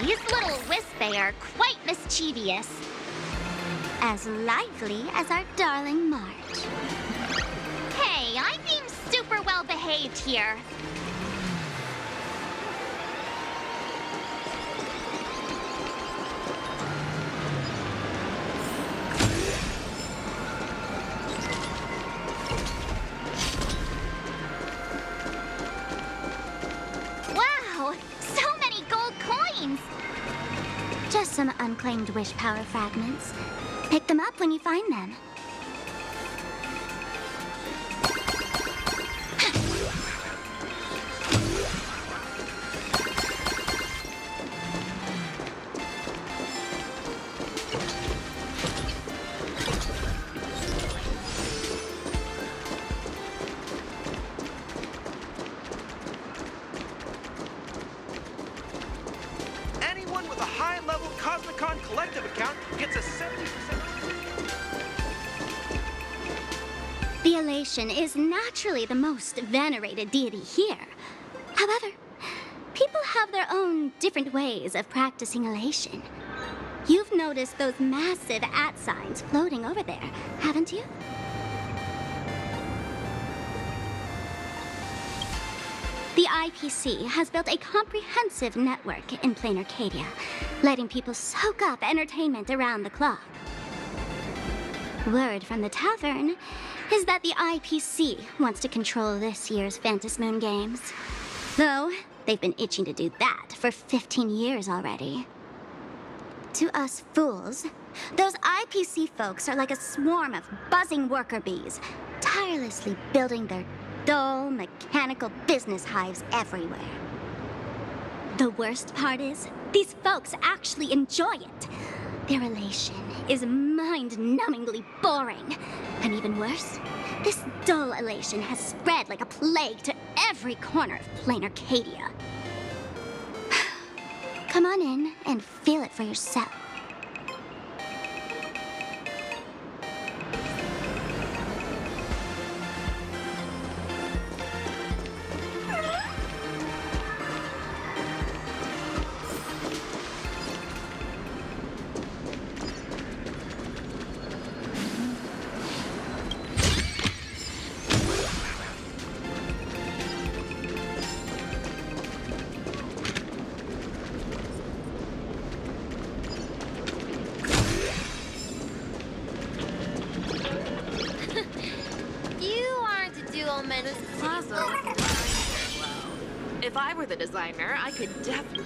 These little wispy are quite mischievous. As lively as our darling March. Hey, I'm being super well behaved here. Wow, so many gold coins! Just some unclaimed wish power fragments. Pick them up when you find them. Anyone with a high-level Cosmicon collective account gets a 70%. The Elation is naturally the most venerated deity here. However, people have their own different ways of practicing Elation. You've noticed those massive @ signs floating over there, haven't you? The IPC has built a comprehensive network in plain Arcadia, letting people soak up entertainment around the clock. Word from the tavern is that the IPC wants to control this year's Phantom Moon Games. Though, they've been itching to do that for 15 years already. To us fools, those IPC folks are like a swarm of buzzing worker bees, tirelessly building their dull, mechanical business hives everywhere. The worst part is, these folks actually enjoy it. Their elation is mind-numbingly boring. And even worse, this dull elation has spread like a plague to every corner of plain Arcadia. Come on in and feel it for yourself. This plaza wasn't designed very well. If I were the designer, I could definitely...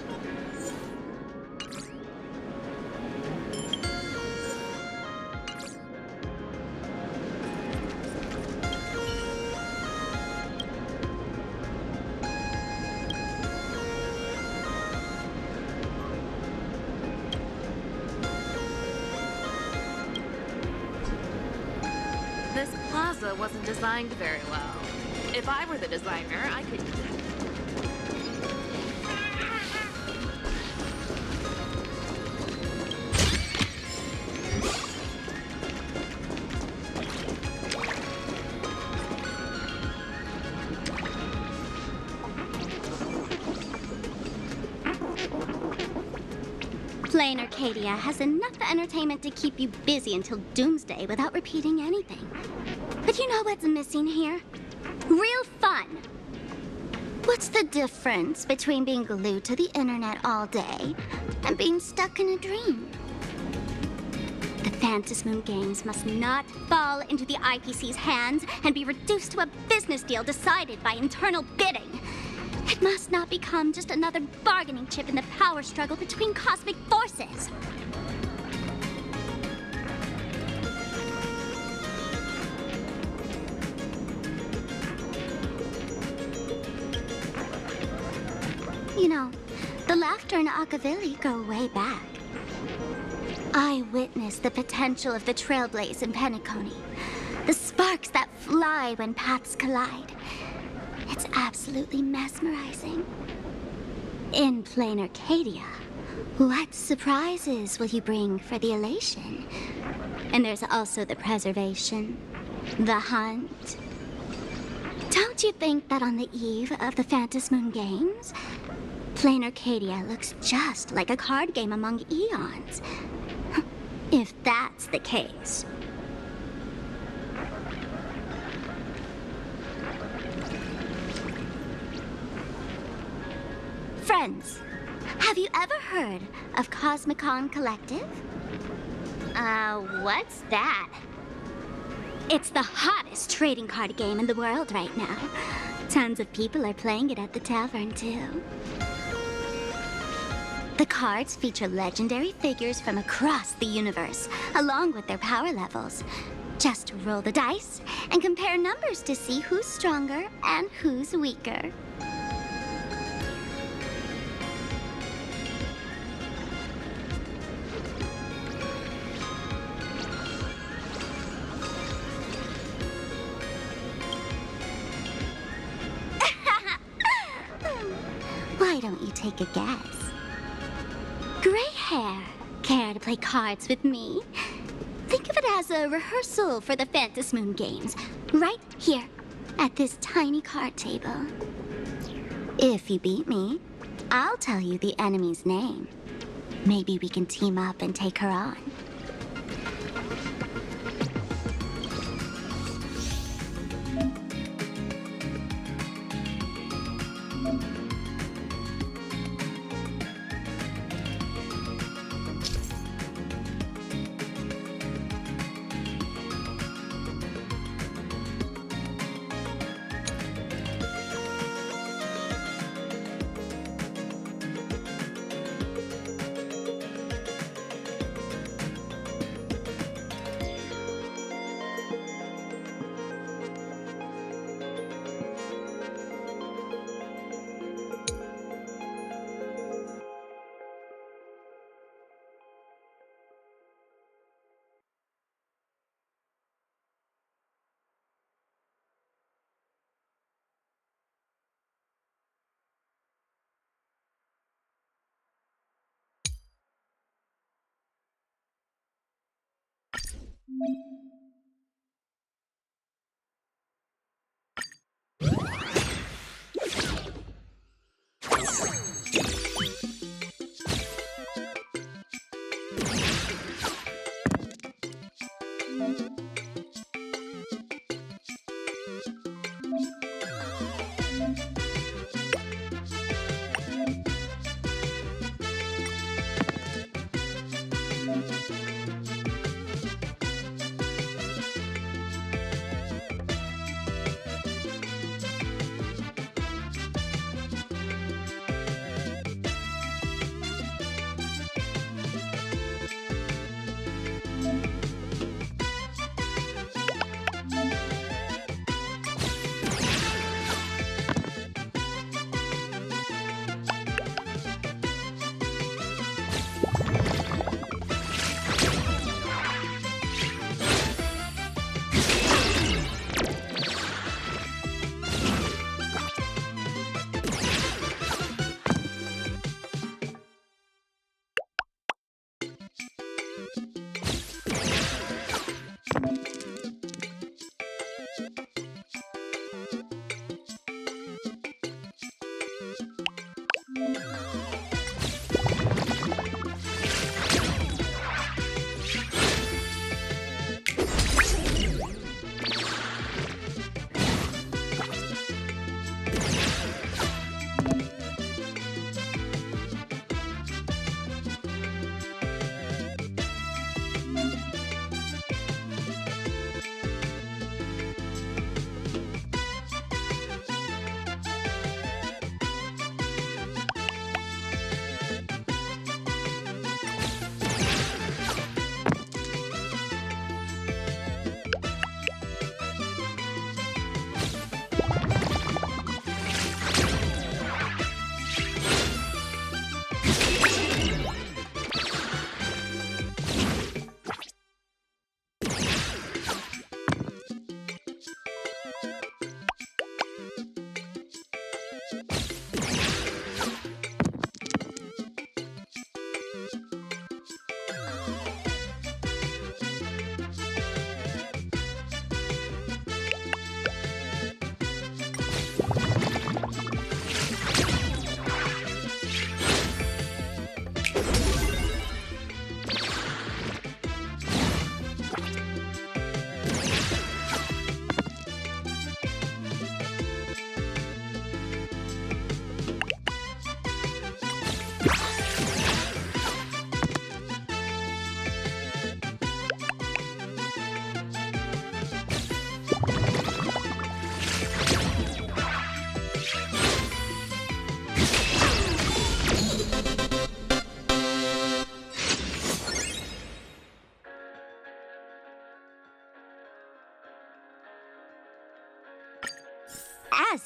This plaza wasn't designed very well. If I were the designer, I could... Plain Arcadia has enough entertainment to keep you busy until doomsday without repeating anything. But you know what's missing here? Real fun. What's the difference between being glued to the internet all day and being stuck in a dream? The Phantom Moon Games must not fall into the IPC's hands and be reduced to a business deal decided by internal bidding. It must not become just another bargaining chip in the power struggle between cosmic forces. You know, the laughter in Akavili go way back. I witnessed the potential of the trailblaze in Penacony. The sparks that fly when paths collide. It's absolutely mesmerizing. In plain Arcadia, what surprises will you bring for the elation? And there's also the preservation, the hunt. Don't you think that on the eve of the Phantom Moon Games, Plain Arcadia looks just like a card game among eons. If that's the case. Friends, have you ever heard of Cosmicon Collective? What's that? It's the hottest trading card game in the world right now. Tons of people are playing it at the tavern, too. The cards feature legendary figures from across the universe, along with their power levels. Just roll the dice and compare numbers to see who's stronger and who's weaker. Why don't you take a guess? Gray hair. Care to play cards with me? Think of it as a rehearsal for the Phantasmoon games, right here, at this tiny card table. If you beat me, I'll tell you the enemy's name. Maybe we can team up and take her on.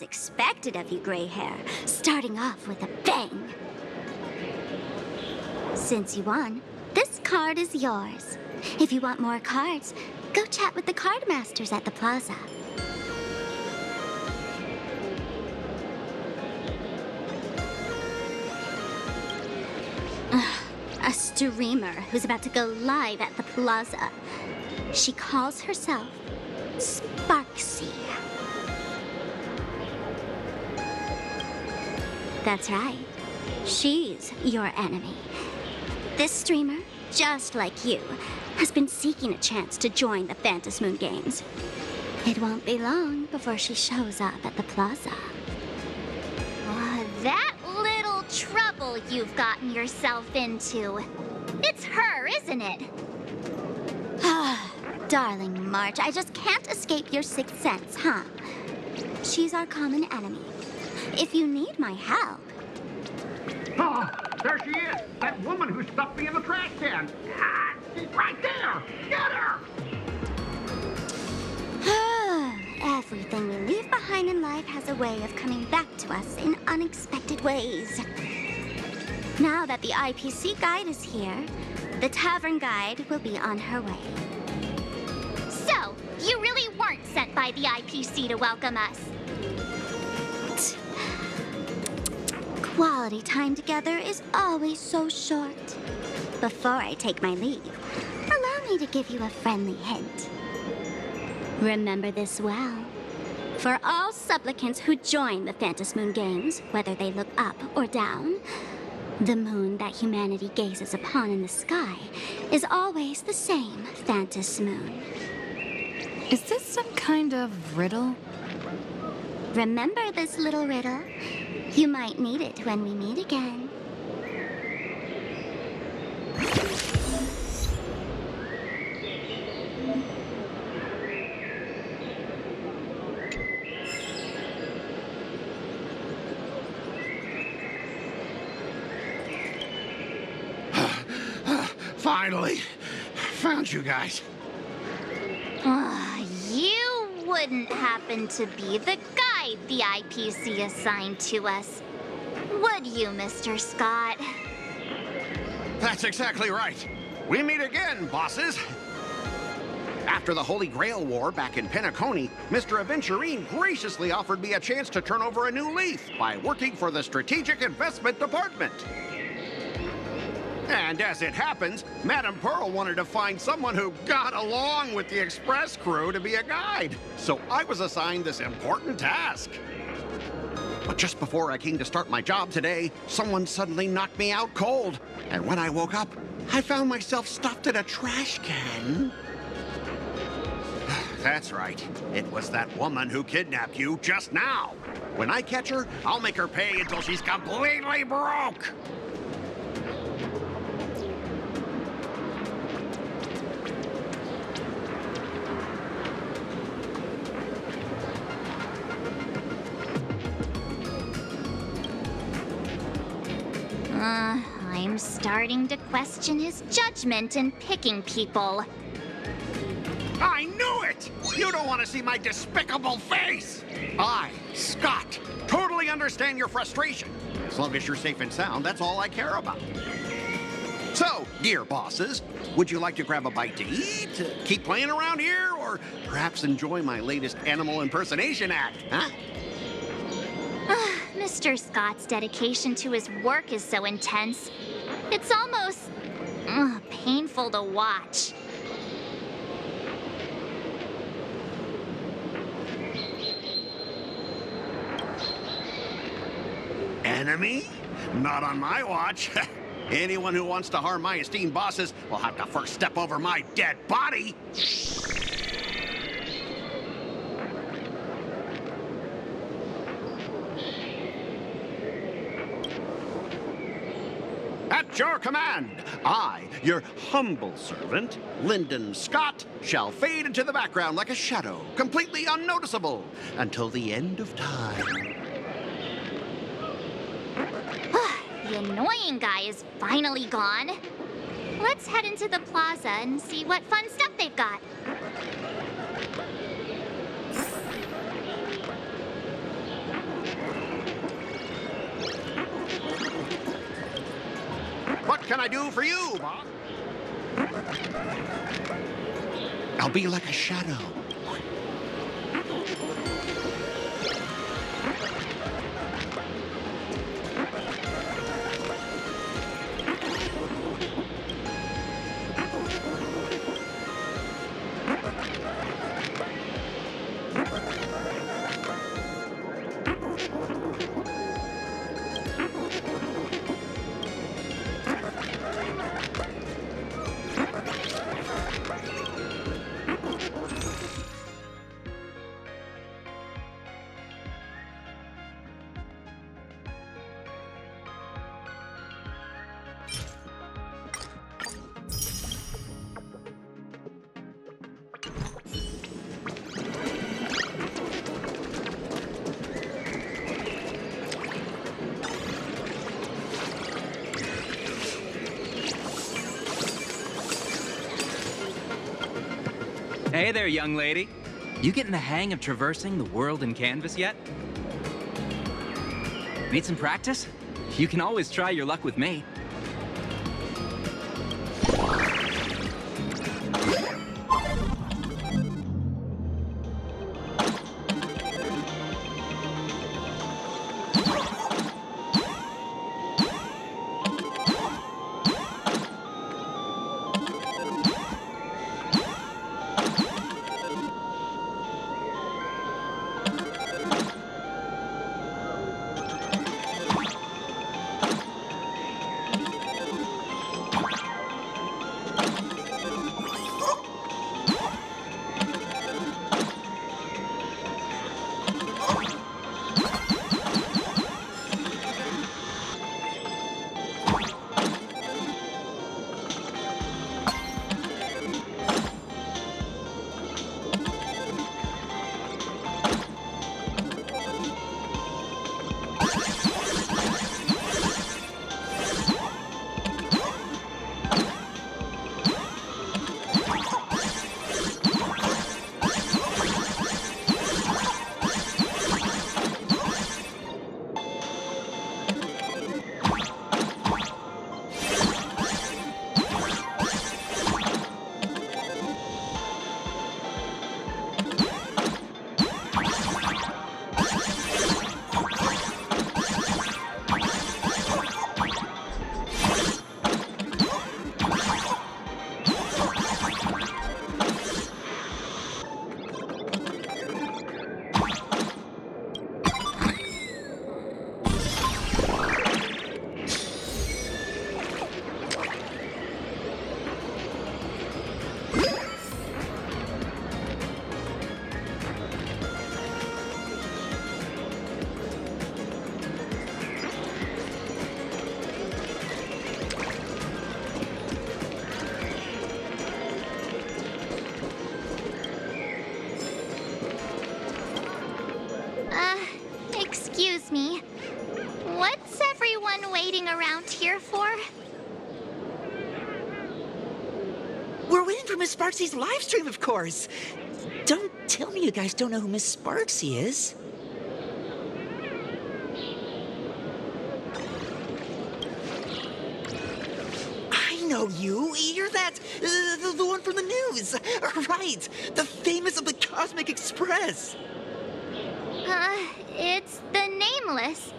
That's expected of you, gray hair. Starting off with a bang. Since you won, this card is yours. If you want more cards, go chat with the card masters at the plaza. A streamer who's about to go live at the plaza. She calls herself Sparksy. That's right. She's your enemy. This streamer, just like you, has been seeking a chance to join the Phantom Moon Games. It won't be long before she shows up at the plaza. That little trouble you've gotten yourself into. It's her, isn't it? Darling March, I just can't escape your sixth sense, huh? She's our common enemy. If you need my help... Oh, there she is! That woman who stuffed me in the trash can! Ah, she's right there! Get her! Everything we leave behind in life has a way of coming back to us in unexpected ways. Now that the IPC guide is here, the tavern guide will be on her way. So, you really weren't sent by the IPC to welcome us? Quality time together is always so short. Before I take my leave, allow me to give you a friendly hint. Remember this well. For all supplicants who join the Phantom Moon Games, whether they look up or down, the moon that humanity gazes upon in the sky is always the same Phantom Moon. Is this some kind of riddle? Remember this little riddle? You might need it when we meet again. Finally! Found you guys. You wouldn't happen to be the guide the IPC assigned to us, would you, Mr. Scott? That's exactly right. We meet again, bosses. After the Holy Grail War back in Penacony, Mr. Aventurine graciously offered me a chance to turn over a new leaf by working for the Strategic Investment Department. And as it happens, Madame Pearl wanted to find someone who got along with the express crew to be a guide. So I was assigned this important task. But just before I came to start my job today, someone suddenly knocked me out cold. And when I woke up, I found myself stuffed in a trash can. That's right. It was that woman who kidnapped you just now. When I catch her, I'll make her pay until she's completely broke. I'm starting to question his judgment in picking people. I knew it! You don't want to see my despicable face! I, Scott, totally understand your frustration. As long as you're safe and sound, that's all I care about. So, dear bosses, would you like to grab a bite to eat, keep playing around here, or perhaps enjoy my latest animal impersonation act, huh? Mr. Scott's dedication to his work is so intense. It's almost painful to watch. Enemy? Not on my watch. Anyone who wants to harm my esteemed bosses will have to first step over my dead body. At your command, I, your humble servant, Lyndon Scott, shall fade into the background like a shadow, completely unnoticeable, until the end of time. The annoying guy is finally gone. Let's head into the plaza and see what fun stuff they've got. can I do for you, boss? I'll be like a shadow. Hey there, young lady. You getting the hang of traversing the world in canvas yet? Need some practice? You can always try your luck with me. Excuse me. What's everyone waiting around here for? We're waiting for Miss Sparksy's live stream, of course. Don't tell me you guys don't know who Miss Sparksy is. I know you. You're that, the one from the news. Right, the famous of the Cosmic Express. It's the Nameless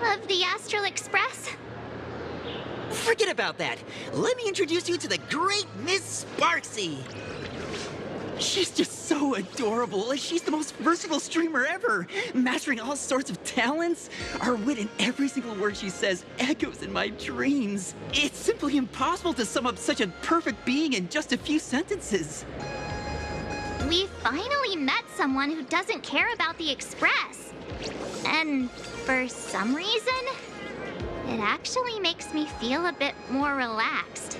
of the Astral Express. Forget about that. Let me introduce you to the great Miss Sparksy. She's just so adorable. She's the most versatile streamer ever, mastering all sorts of talents. Her wit in every single word she says echoes in my dreams. It's simply impossible to sum up such a perfect being in just a few sentences. We finally met someone who doesn't care about the Express. And for some reason, it actually makes me feel a bit more relaxed.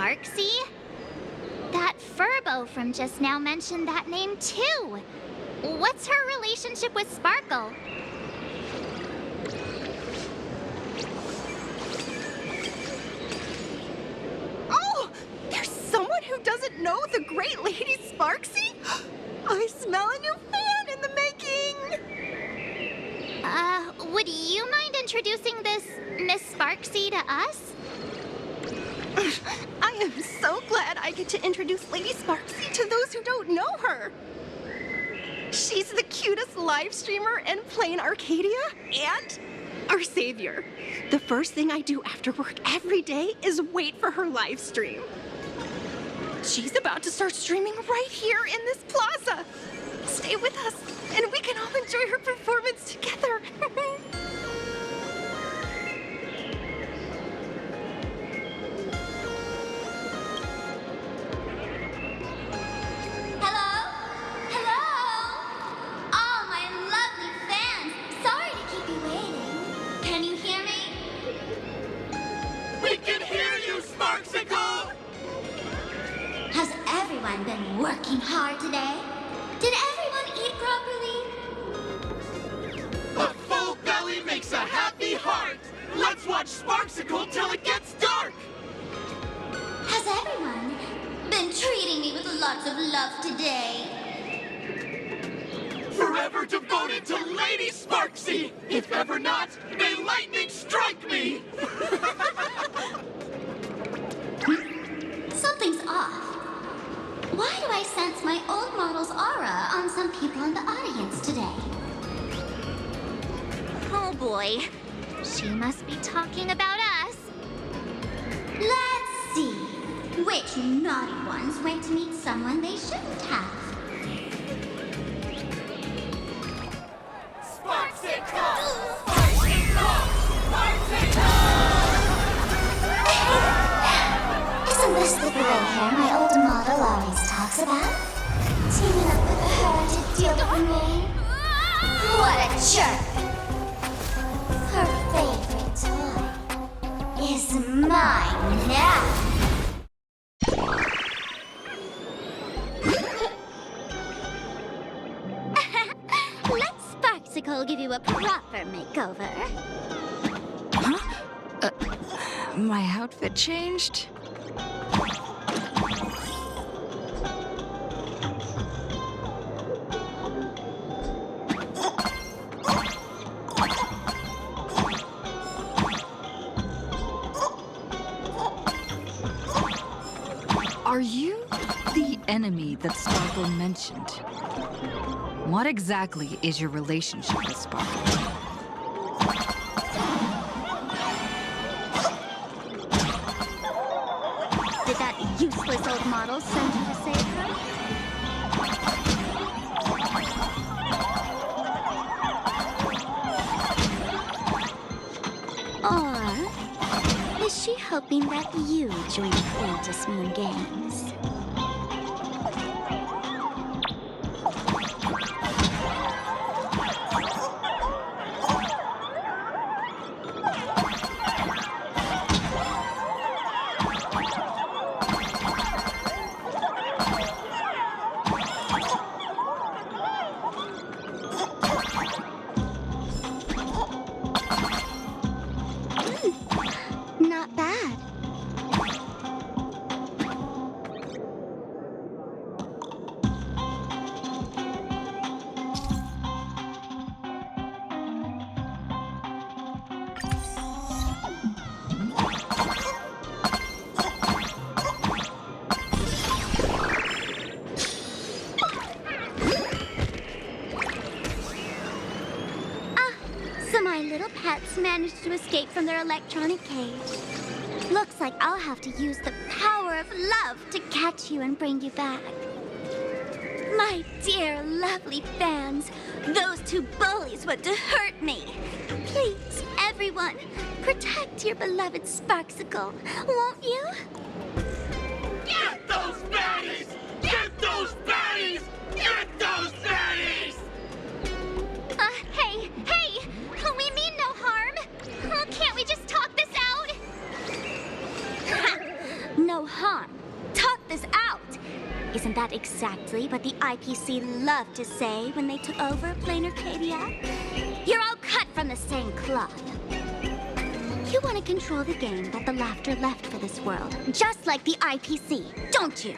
Sparksy? That Furbo from just now mentioned that name too. What's her relationship with Sparkle? Oh! There's someone who doesn't know the great Lady Sparksy? I smell a new fan in the making! Would you mind introducing this Miss Sparksy to us? I am so glad I get to introduce Lady Sparksy to those who don't know her. She's the cutest live streamer in plain Arcadia and our savior. The first thing I do after work every day is wait for her live stream. She's about to start streaming right here in this plaza. Stay with us, and we can all enjoy her performance together. Has everyone been working hard today? Did everyone eat properly? A full belly makes a happy heart. Let's watch Sparksicle till it gets dark. Has everyone been treating me with lots of love today? Forever devoted to Lady Sparksy. If ever not, may lightning strike me. Something's off. Why do I sense my old model's aura on some people in the audience today? Oh boy. She must be talking about us. Let's see. Which naughty ones went to meet someone they shouldn't have? Isn't this the gray hair my old model always talks about? Teaming up with her to deal with me? What a jerk! Her favorite toy is mine now! Let Sparksicle give you a proper makeover. Huh? My outfit changed? Are you the enemy that Sparkle mentioned? What exactly is your relationship with Sparkle? Did that useless old model send you to save her? Or is she hoping that you join the Fantasy Moon Games? Not bad. So my little pets managed to escape from their electronic cage. Looks like I'll have to use the power of love to catch you and bring you back. My dear, lovely fans, those two bullies want to hurt me. Please, everyone, protect your beloved Sparksicle, won't you? Get those baddies! Get those baddies! Get those baddies! Hey! We mean no harm! Can't we just talk this out? No harm. Talk this out! Isn't that exactly what the IPC loved to say when they took over Plain Arcadia? You're all cut from the same cloth. You want to control the game that the laughter left for this world, just like the IPC, don't you?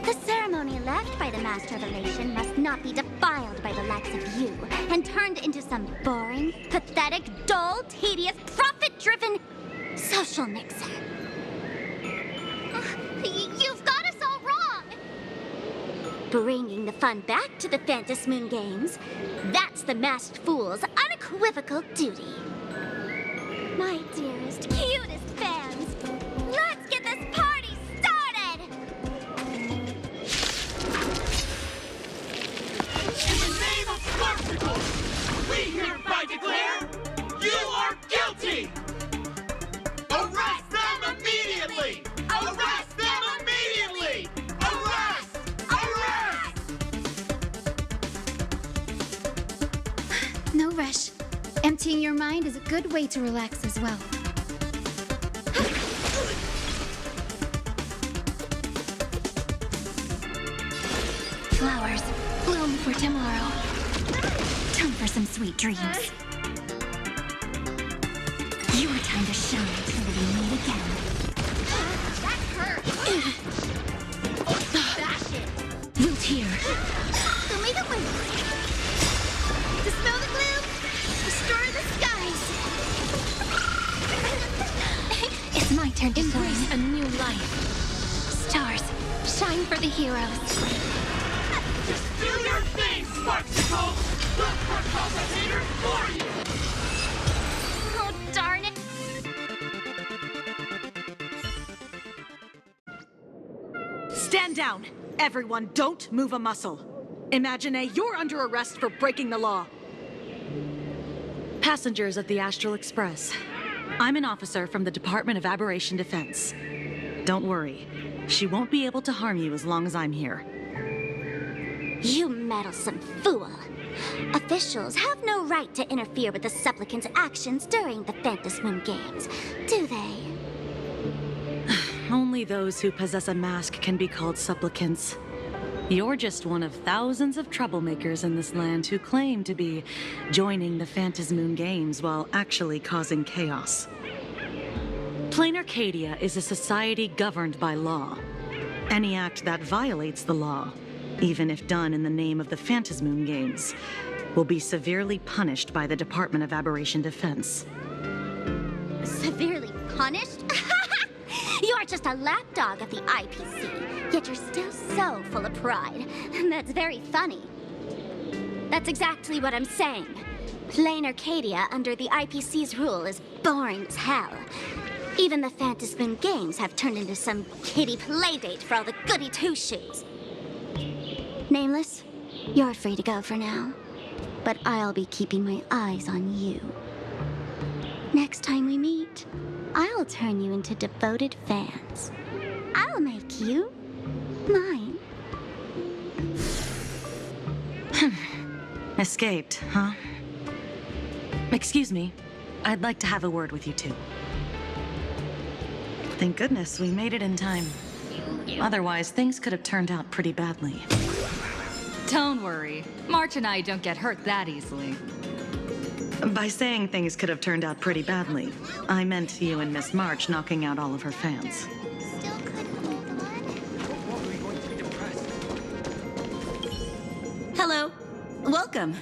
The ceremony left by the Master of Elation must not be defiled by the likes of you and turned into some boring, pathetic, dull, tedious, profit-driven social mixer. You've got us all wrong! Bringing the fun back to the Fantasy Moon Games, that's the Masked Fool's unequivocal duty. My dearest, cutest fans, let's get this party started! In the name of Sparksicle, we hereby declare you are guilty! Arrest them immediately! Arrest them immediately! Arrest! Arrest! No rush. Emptying your mind is a good way to relax as well. Flowers, bloom for tomorrow. Time for some sweet dreams. Your time to shine until we meet again. That hurts! Bash it! Root here. Show me the way! Dispel the gloom! Destroy the skies! It's my turn to Embrace shine. a new life. Stars, shine for the heroes. Just do your thing, Sparksicle! We'll crush the haters for you! Oh, darn it! Stand down! Everyone, don't move a muscle. Imagine you're under arrest for breaking the law. Passengers of the Astral Express. I'm an officer from the Department of Aberration Defense. Don't worry. She won't be able to harm you as long as I'm here. You meddlesome fool! Officials have no right to interfere with the supplicant's actions during the Fantasy Moon Games, do they? Only those who possess a mask can be called supplicants. You're just one of thousands of troublemakers in this land who claim to be joining the Fantasy Moon Games while actually causing chaos. Plain Arcadia is a society governed by law. Any act that violates the law, even if done in the name of the Fantasy Moon Games, will be severely punished by the Department of Aberration Defense. Severely punished? You're just a lapdog of the IPC, yet you're still so full of pride. That's very funny. That's exactly what I'm saying. Playing Arcadia under the IPC's rule is boring as hell. Even the Phantasmoon games have turned into some kiddie playdate for all the goody two-shoes. Nameless, you're free to go for now. But I'll be keeping my eyes on you. Next time we meet, I'll turn you into devoted fans. I'll make you mine. Escaped, huh? Excuse me. I'd like to have a word with you two. Thank goodness we made it in time. Otherwise, things could have turned out pretty badly. Don't worry. March and I don't get hurt that easily. By saying things could have turned out pretty badly, I meant you and Miss March knocking out all of her fans. Still could hold on. Hello. Welcome.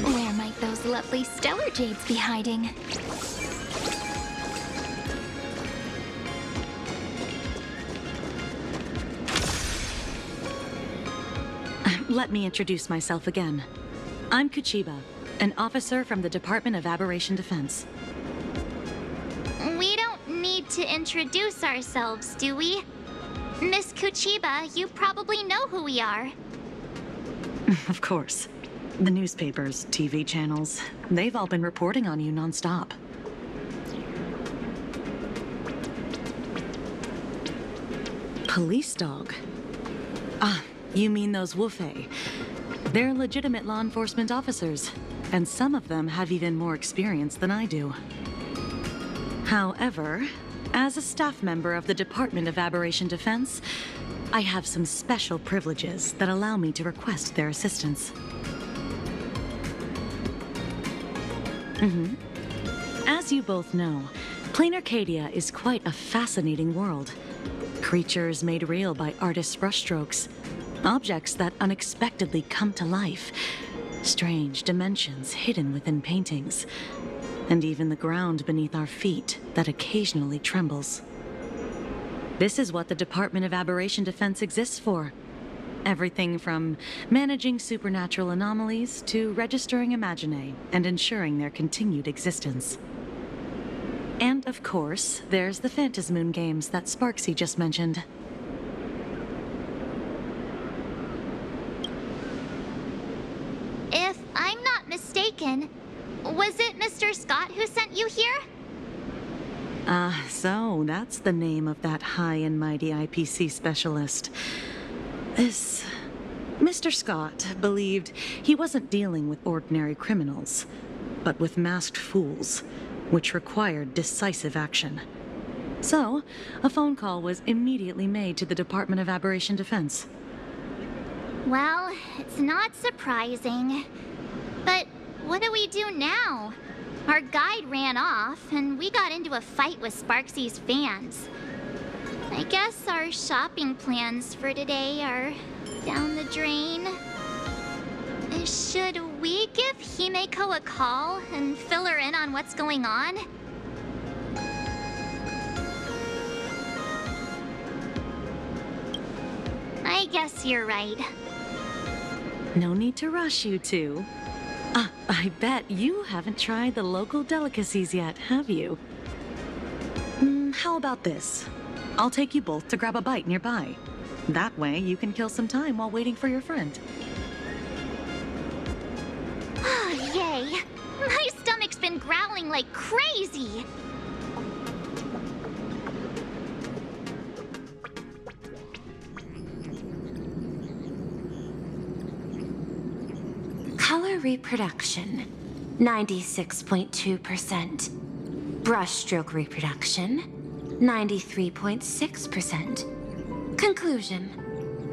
Where might those lovely stellar jades be hiding? Let me introduce myself again. I'm Kuchiba, an officer from the Department of Aberration Defense. We don't need to introduce ourselves, do we? Miss Kuchiba, you probably know who we are. Of course. The newspapers, TV channels, they've all been reporting on you nonstop. Police dog? Ah, you mean those Wufei. They're legitimate law enforcement officers, and some of them have even more experience than I do. However, as a staff member of the Department of Aberration Defense, I have some special privileges that allow me to request their assistance. As you both know, Plain Arcadia is quite a fascinating world. Creatures made real by artists' brushstrokes, objects that unexpectedly come to life, strange dimensions hidden within paintings, and even the ground beneath our feet that occasionally trembles. This is what the Department of Aberration Defense exists for. Everything from managing supernatural anomalies to registering imaginae and ensuring their continued existence. And of course, there's the Phantasmoon games that Sparksy just mentioned. If I'm not mistaken, was it Mr. Scott who sent you here? So that's the name of that high and mighty IPC specialist. This Mr. Scott believed he wasn't dealing with ordinary criminals, but with masked fools, which required decisive action. So, a phone call was immediately made to the Department of Aberration Defense. Well, it's not surprising. But what do we do now? Our guide ran off, and we got into a fight with Sparksy's fans. I guess our shopping plans for today are down the drain. Should we give Himeko a call and fill her in on what's going on? I guess you're right. No need to rush, you two. I bet you haven't tried the local delicacies yet, have you? How about this? I'll take you both to grab a bite nearby. That way, you can kill some time while waiting for your friend. Oh, yay. My stomach's been growling like crazy. Color reproduction, 96.2%. Brushstroke reproduction, 93.6%. Conclusion.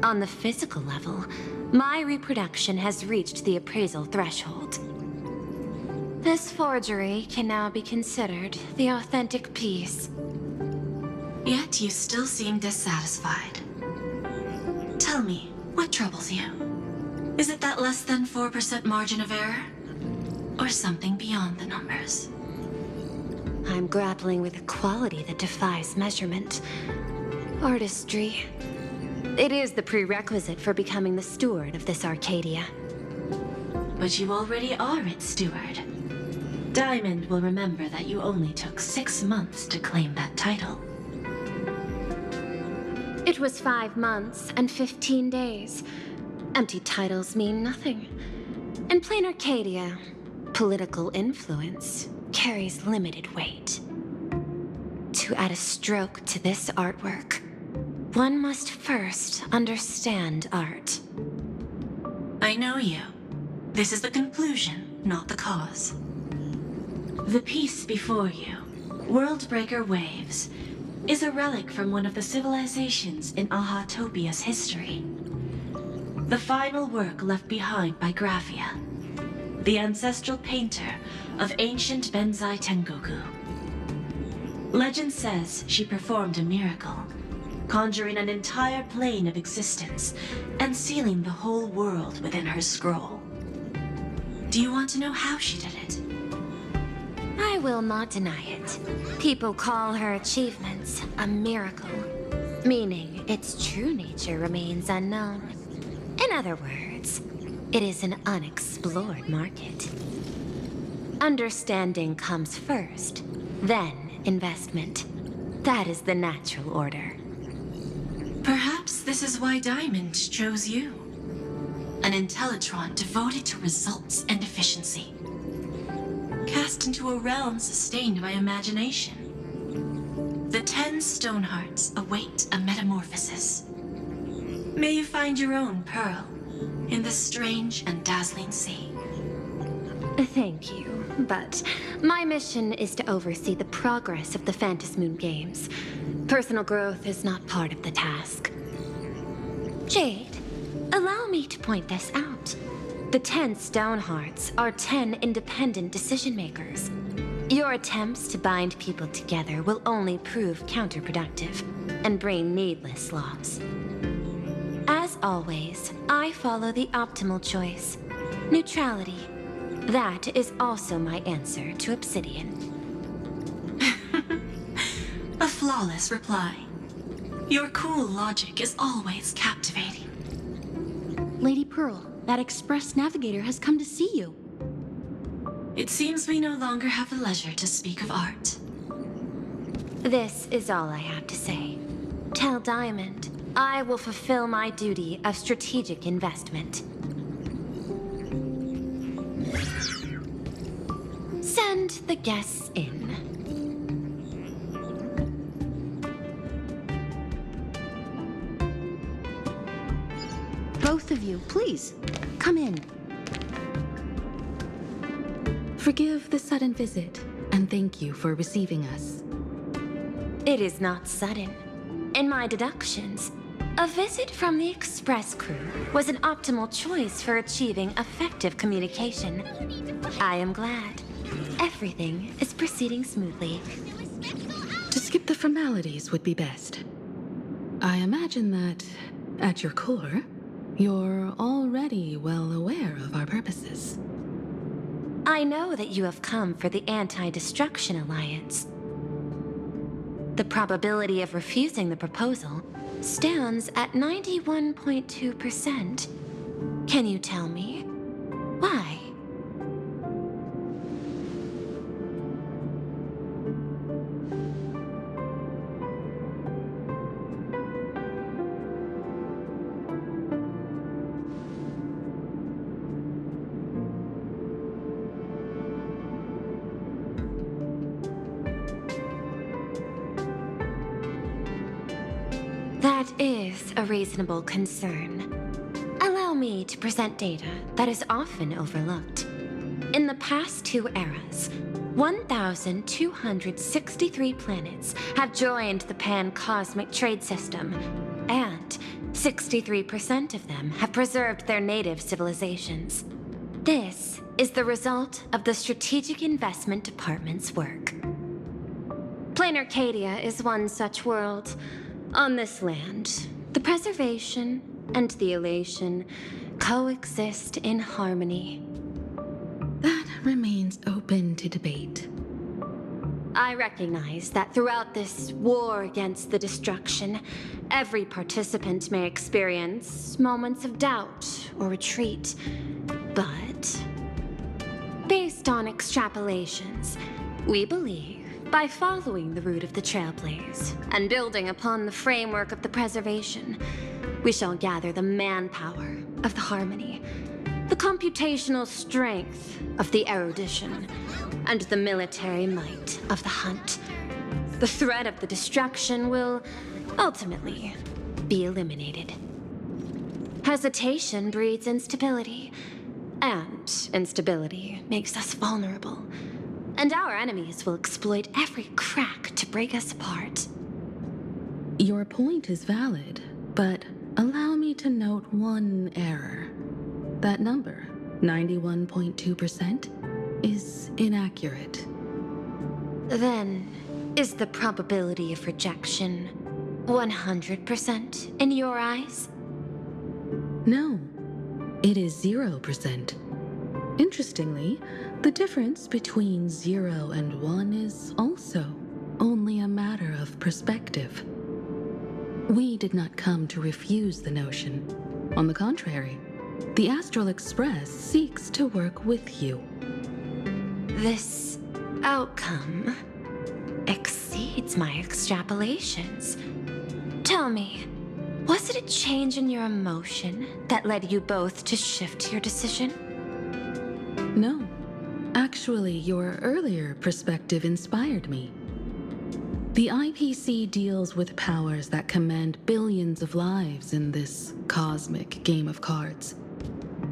On the physical level, my reproduction has reached the appraisal threshold. This forgery can now be considered the authentic piece. Yet you still seem dissatisfied. Tell me, what troubles you? Is it that less than 4% margin of error? Or something beyond the numbers? I'm grappling with a quality that defies measurement. Artistry. It is the prerequisite for becoming the steward of this Arcadia. But you already are its steward. Diamond will remember that you only took 6 months to claim that title. It was 5 months and 15 days. Empty titles mean nothing. In plain Arcadia, political influence carries limited weight. To add a stroke to this artwork, one must first understand art. I know you. This is the conclusion, not the cause. The piece before you, Worldbreaker Waves, is a relic from one of the civilizations in Ahatopia's history. The final work left behind by Graphia, the ancestral painter of ancient Benzai Tengoku. Legend says she performed a miracle, conjuring an entire plane of existence and sealing the whole world within her scroll. Do you want to know how she did it? I will not deny it. People call her achievements a miracle, meaning its true nature remains unknown. In other words, it is an unexplored market. Understanding comes first, then investment. That is the natural order. Perhaps this is why Diamond chose you. An Intellitron devoted to results and efficiency. Cast into a realm sustained by imagination. The 10 Stonehearts await a metamorphosis. May you find your own pearl in this strange and dazzling sea. Thank you, but my mission is to oversee the progress of the Phantasmoon Games. Personal growth is not part of the task. Jade, allow me to point this out. The 10 Stonehearts are 10 independent decision-makers. Your attempts to bind people together will only prove counterproductive and bring needless loss. As always, I follow the optimal choice. Neutrality. That is also my answer to Obsidian. A flawless reply. Your cool logic is always captivating. Lady Pearl, that Express Navigator has come to see you. It seems we no longer have the leisure to speak of art. This is all I have to say. Tell Diamond, I will fulfill my duty of strategic investment. Send the guests in. Both of you, please, come in. Forgive the sudden visit, and thank you for receiving us. It is not sudden. In my deductions, a visit from the Express crew was an optimal choice for achieving effective communication. I am glad. Everything is proceeding smoothly. To skip the formalities would be best. I imagine that, at your core, you're already well aware of our purposes. I know that you have come for the Anti-Destruction Alliance. The probability of refusing the proposal stands at 91.2%. Can you tell me why? That is a reasonable concern. Allow me to present data that is often overlooked. In the past 2 eras, 1,263 planets have joined the pan-cosmic trade system, and 63% of them have preserved their native civilizations. This is the result of the Strategic Investment Department's work. Plain Arcadia is one such world. On this land, the preservation and the elation coexist in harmony. That remains open to debate. I recognize that throughout this war against the destruction, every participant may experience moments of doubt or retreat. But, based on extrapolations, we believe by following the route of the Trailblaze and building upon the framework of the preservation, we shall gather the manpower of the harmony, the computational strength of the erudition, and the military might of the hunt. The threat of the destruction will ultimately be eliminated. Hesitation breeds instability, and instability makes us vulnerable. And our enemies will exploit every crack to break us apart. Your point is valid, but allow me to note one error. That number, 91.2%, is inaccurate. Then, is the probability of rejection 100% in your eyes? No, it is 0%. Interestingly, the difference between 0 and 1 is also only a matter of perspective. We did not come to refuse the notion. On the contrary, the Astral Express seeks to work with you. This outcome exceeds my extrapolations. Tell me, was it a change in your emotion that led you both to shift your decision? No. Actually, your earlier perspective inspired me. The IPC deals with powers that command billions of lives in this cosmic game of cards.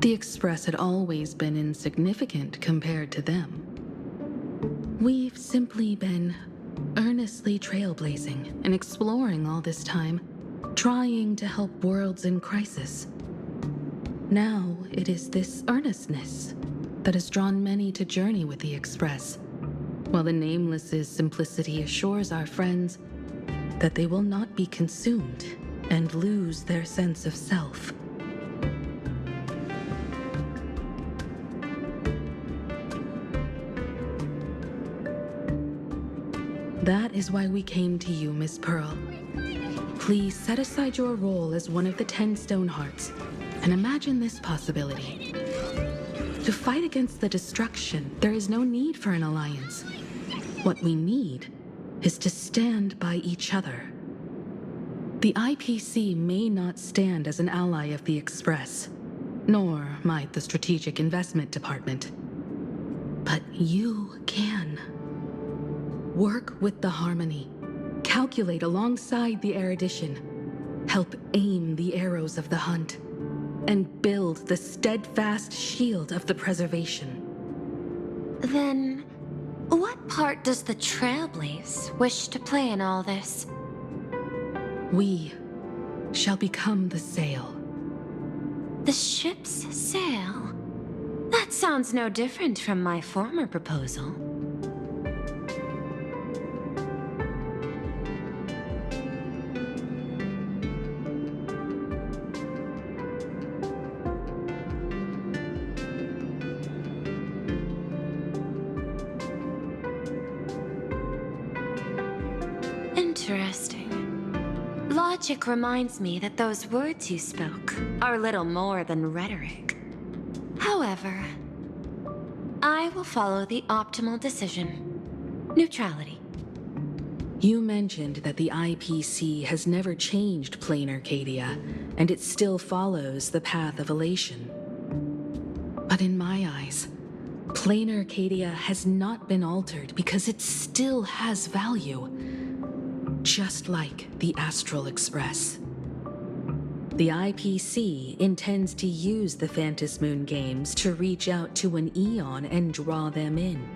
The Express had always been insignificant compared to them. We've simply been earnestly trailblazing and exploring all this time, trying to help worlds in crisis. Now it is this earnestness that has drawn many to journey with the Express, while the Nameless's simplicity assures our friends that they will not be consumed and lose their sense of self. That is why we came to you, Miss Pearl. Please set aside your role as one of the 10 Stonehearts and imagine this possibility. To fight against the destruction, there is no need for an alliance. What we need is to stand by each other. The IPC may not stand as an ally of the Express, nor might the Strategic Investment Department. But you can. Work with the harmony, calculate alongside the erudition, help aim the arrows of the hunt, and build the steadfast shield of the preservation. Then, what part does the Trailblaze wish to play in all this? We shall become the sail. The ship's sail? That sounds no different from my former proposal. Interesting. Logic reminds me that those words you spoke are little more than rhetoric. However, I will follow the optimal decision. Neutrality. You mentioned that the IPC has never changed Plain Arcadia, and it still follows the path of elation. But in my eyes, Plain Arcadia has not been altered because it still has value. just like the Astral Express. The IPC intends to use the Phantom Moon Games to reach out to an Eon and draw them in.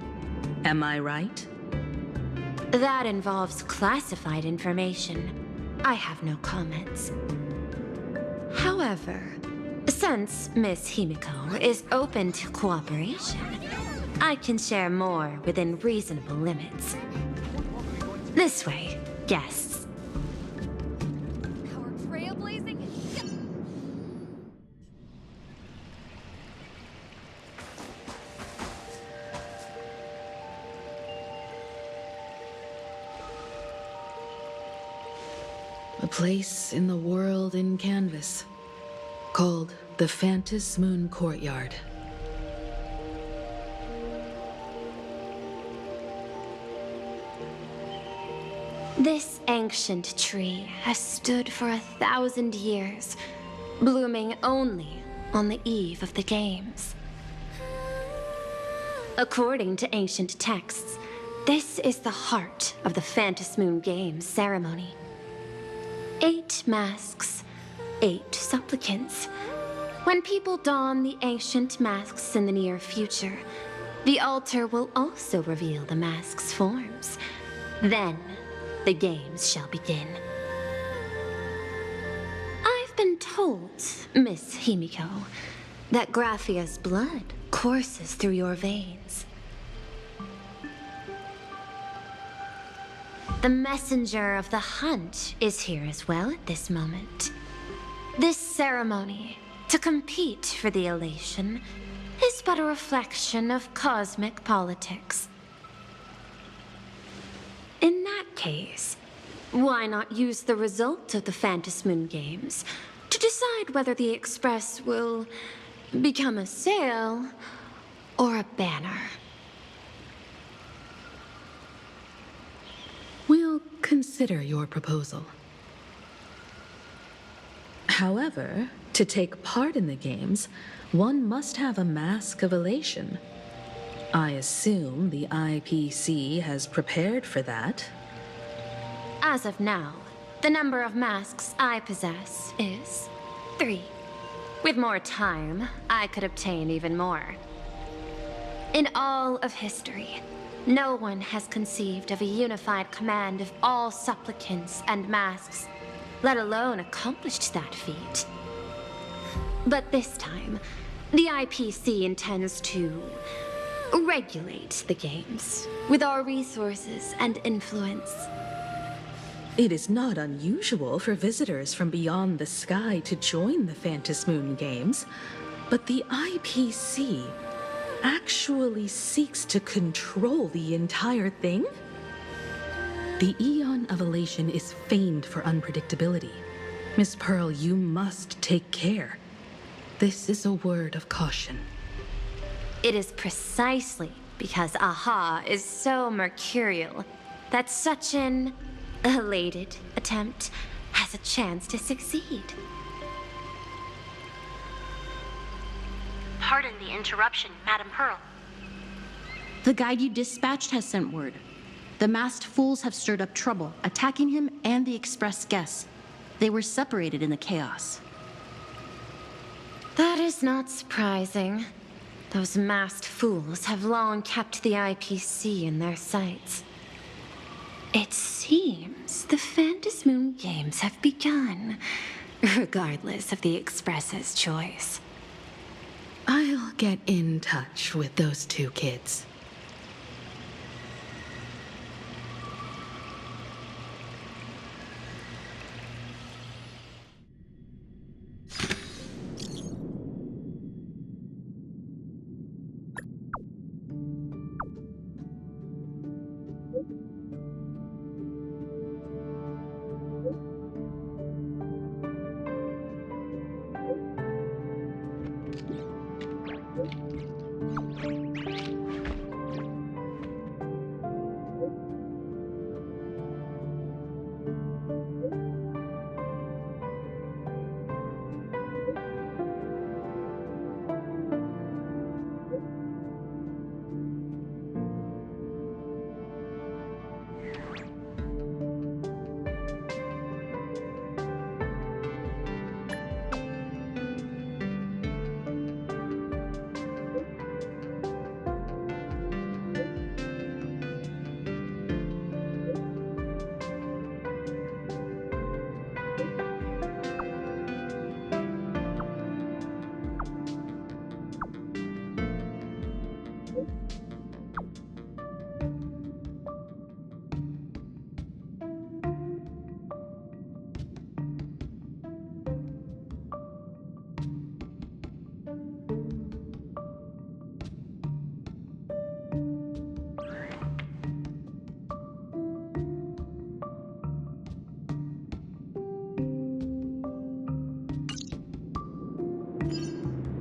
Am I right? That involves classified information. I have no comments. However, since Miss Himiko is open to cooperation, I can share more within reasonable limits. This way, guests. Our trailblazing. A place in the world in canvas, called the Phantom Moon Courtyard. This ancient tree has stood for 1,000 years, blooming only on the eve of the games. According to ancient texts, this is the heart of the Phantom Moon Games ceremony. 8 masks, 8 supplicants. When people don the ancient masks in the near future, the altar will also reveal the masks' forms. Then, the games shall begin. I've been told, Miss Himiko, that Graphia's blood courses through your veins. The messenger of the hunt is here as well at this moment. This ceremony, to compete for the elation, is but a reflection of cosmic politics. In that case, why not use the result of the Phantom Moon Games to decide whether the Express will become a sail or a banner? We'll consider your proposal. However, to take part in the games, one must have a mask of elation. I assume the IPC has prepared for that. As of now, the number of masks I possess is 3. With more time, I could obtain even more. In all of history, no one has conceived of a unified command of all supplicants and masks, let alone accomplished that feat. But this time, the IPC intends to regulate the games with our resources and influence. It is not unusual for visitors from beyond the sky to join the Phantom Moon Games, but the IPC actually seeks to control the entire thing? The Eon of Elation is famed for unpredictability. Miss Pearl, you must take care. This is a word of caution. It is precisely because Aha is so mercurial that such an elated attempt has a chance to succeed. Pardon the interruption, Madam Pearl. The guide you dispatched has sent word. The masked fools have stirred up trouble, attacking him and the express guests. They were separated in the chaos. That is not surprising. Those masked fools have long kept the IPC in their sights. It seems the Phantom Moon Games have begun, regardless of the Express's choice. I'll get in touch with those 2 kids.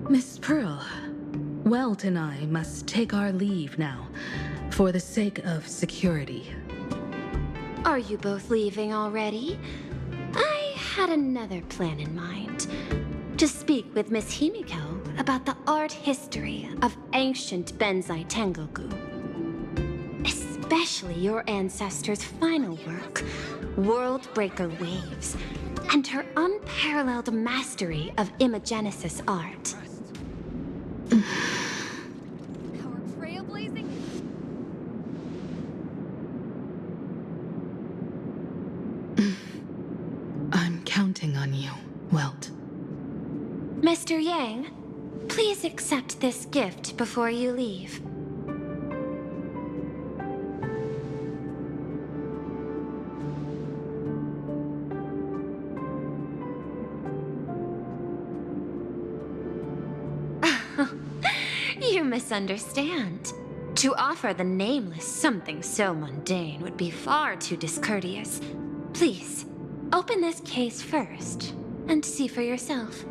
Miss Pearl, Welt and I must take our leave now, for the sake of security. Are you both leaving already? I had another plan in mind. To speak with Miss Himiko about the art history of ancient Benzai Tengoku. Especially your ancestors' final work, World Breaker Waves, and her unparalleled mastery of imagenesis art. I'm counting on you, Welt. Mr. Yang, please accept this gift before you leave. You misunderstand. To offer the Nameless something so mundane would be far too discourteous. Please, open this case first, and see for yourself.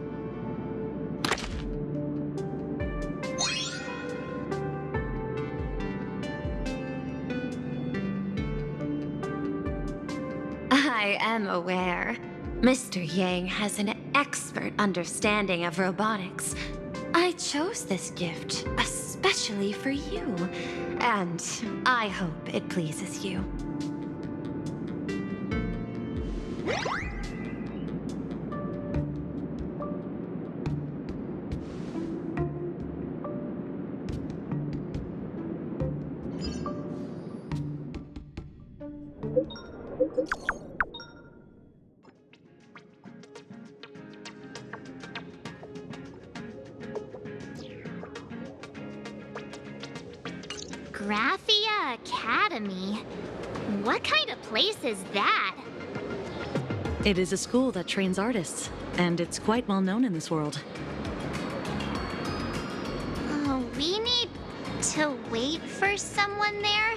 I am aware. Mr. Yang has an expert understanding of robotics. I chose this gift especially for you, and I hope it pleases you. Graphia Academy? What kind of place is that? It is a school that trains artists, and it's quite well known in this world. We need to wait for someone there?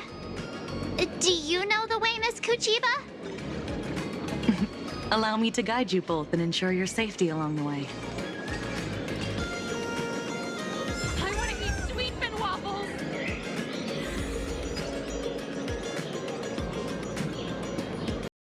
Do you know the way, Miss Kuchiba? Allow me to guide you both and ensure your safety along the way.